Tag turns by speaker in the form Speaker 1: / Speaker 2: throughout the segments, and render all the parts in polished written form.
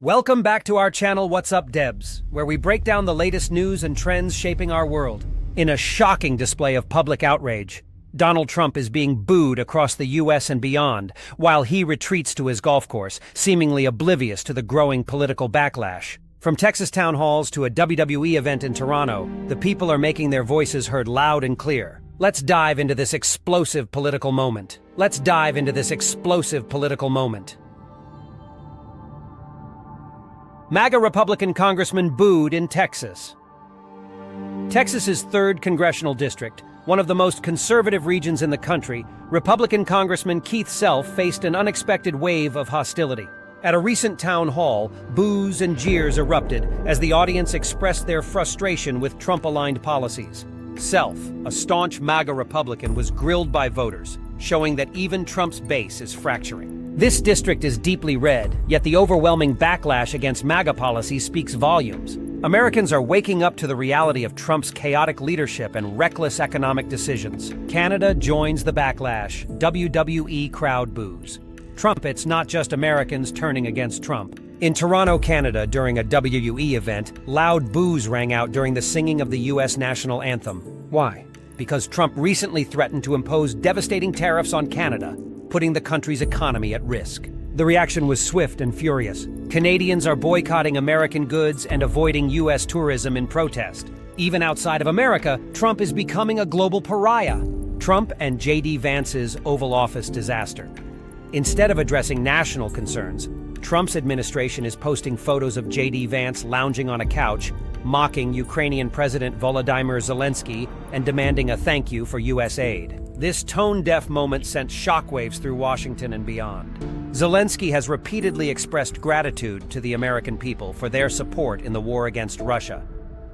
Speaker 1: Welcome back to our channel WhatsupDebz, where we break down the latest news and trends shaping our world. In a shocking display of public outrage, Donald Trump is being booed across the US and beyond, while he retreats to his golf course, seemingly oblivious to the growing political backlash. From Texas town halls to a WWE event in Toronto, the people are making their voices heard loud and clear. Let's dive into this explosive political moment. MAGA Republican congressman booed in Texas. Texas's 3rd congressional district, one of the most conservative regions in the country, Republican Congressman Keith Self faced an unexpected wave of hostility. At a recent town hall, boos and jeers erupted as the audience expressed their frustration with Trump-aligned policies. Self, a staunch MAGA Republican, was grilled by voters, showing that even Trump's base is fracturing. This district is deeply red, yet the overwhelming backlash against MAGA policies speaks volumes. Americans are waking up to the reality of Trump's chaotic leadership and reckless economic decisions. Canada joins the backlash. WWE crowd boos. Trump, it's not just Americans turning against Trump. In Toronto, Canada, during a WWE event, loud boos rang out during the singing of the U.S. national anthem. Why? Because Trump recently threatened to impose devastating tariffs on Canada, putting the country's economy at risk. The reaction was swift and furious. Canadians are boycotting American goods and avoiding U.S. tourism in protest. Even outside of America, Trump is becoming a global pariah. Trump and J.D. Vance's Oval Office disaster. Instead of addressing national concerns, Trump's administration is posting photos of J.D. Vance lounging on a couch, mocking Ukrainian President Volodymyr Zelensky and demanding a thank you for U.S. aid. This tone-deaf moment sent shockwaves through Washington and beyond. Zelensky has repeatedly expressed gratitude to the American people for their support in the war against Russia,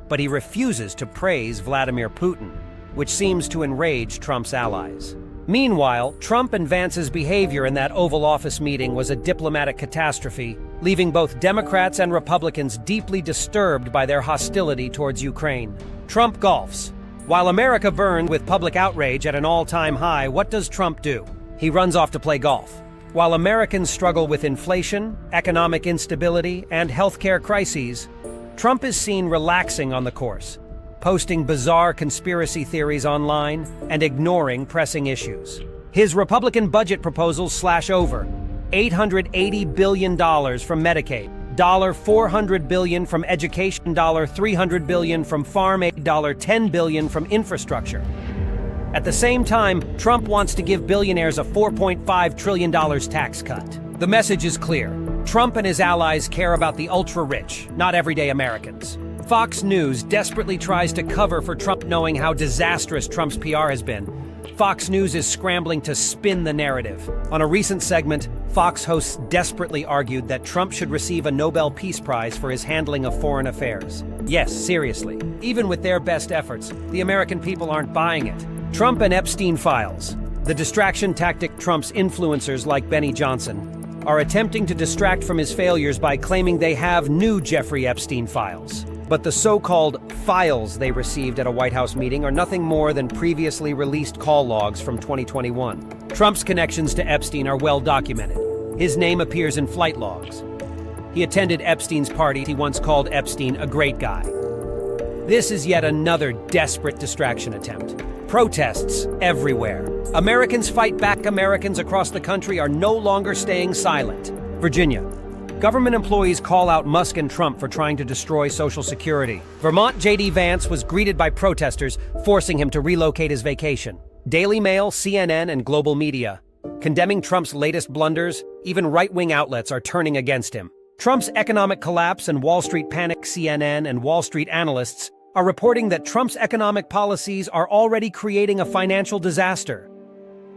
Speaker 1: but he refuses to praise Vladimir Putin, which seems to enrage Trump's allies. Meanwhile, Trump and Vance's behavior in that Oval Office meeting was a diplomatic catastrophe, leaving both Democrats and Republicans deeply disturbed by their hostility towards Ukraine. Trump golfs. While America burned with public outrage at an all-time high, what does Trump do? He runs off to play golf. While Americans struggle with inflation, economic instability, and healthcare crises, Trump is seen relaxing on the course, posting bizarre conspiracy theories online and ignoring pressing issues. His Republican budget proposals slash over $880 billion from Medicaid, $400 billion from education, $300 billion from farm aid, $10 billion from infrastructure. At the same time, Trump wants to give billionaires a $4.5 trillion tax cut. The message is clear. Trump and his allies care about the ultra-rich, not everyday Americans. Fox News desperately tries to cover for Trump, knowing how disastrous Trump's PR has been. Fox News is scrambling to spin the narrative. On a recent segment, Fox hosts desperately argued that Trump should receive a Nobel Peace Prize for his handling of foreign affairs. Yes, seriously. Even with their best efforts, the American people aren't buying it. Trump and Epstein files. The distraction tactic Trump's influencers like Benny Johnson are attempting to distract from his failures by claiming they have new Jeffrey Epstein files. But the so-called files they received at a White House meeting are nothing more than previously released call logs from 2021. Trump's connections to Epstein are well documented. His name appears in flight logs. He attended Epstein's party. He once called Epstein a great guy. This is yet another desperate distraction attempt. Protests everywhere. Americans fight back. Americans across the country are no longer staying silent. Virginia. Government employees call out Musk and Trump for trying to destroy Social Security. Vermont, J.D. Vance was greeted by protesters, forcing him to relocate his vacation. Daily Mail, CNN, and global media. Condemning Trump's latest blunders, even right-wing outlets are turning against him. Trump's economic collapse and Wall Street panic. CNN and Wall Street analysts are reporting that Trump's economic policies are already creating a financial disaster.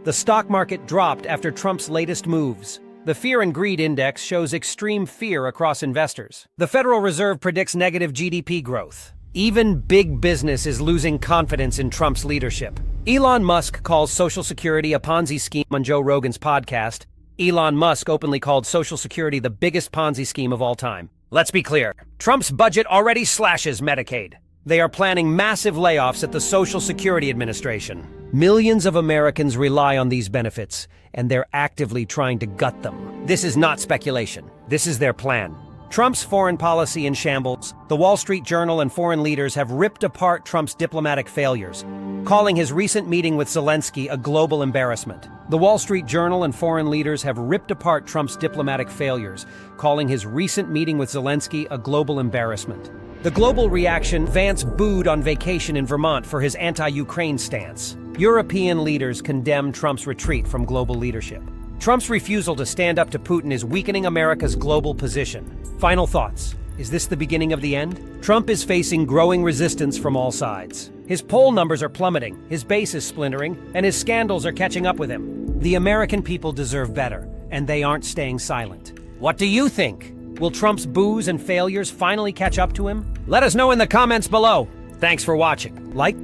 Speaker 1: The stock market dropped after Trump's latest moves. The Fear and Greed Index shows extreme fear across investors. The Federal Reserve predicts negative GDP growth. Even big business is losing confidence in Trump's leadership. Elon Musk calls Social Security a Ponzi scheme on Joe Rogan's podcast. Elon Musk openly called Social Security the biggest Ponzi scheme of all time. Let's be clear. Trump's budget already slashes Medicaid. They are planning massive layoffs at the Social Security Administration. Millions of Americans rely on these benefits, and they're actively trying to gut them. This is not speculation. This is their plan. Trump's foreign policy in shambles. The Wall Street Journal and foreign leaders have ripped apart Trump's diplomatic failures, calling his recent meeting with Zelensky a global embarrassment. The Wall Street Journal and foreign leaders have ripped apart Trump's diplomatic failures, calling his recent meeting with Zelensky a global embarrassment. The global reaction: Vance booed on vacation in Vermont for his anti-Ukraine stance. European leaders condemn Trump's retreat from global leadership. Trump's refusal to stand up to Putin is weakening America's global position. Final thoughts. Is this the beginning of the end? Trump is facing growing resistance from all sides. His poll numbers are plummeting, his base is splintering, and his scandals are catching up with him. The American people deserve better, and they aren't staying silent. What do you think? Will Trump's boos and failures finally catch up to him? Let us know in the comments below. Thanks for watching. Like,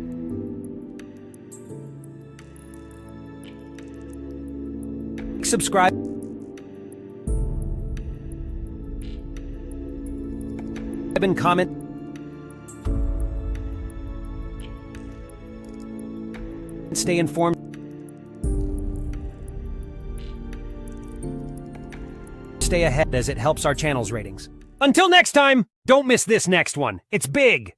Speaker 1: subscribe, and comment. Stay informed. Stay ahead as it helps our channel's ratings. Until next time, don't miss this next one. It's big.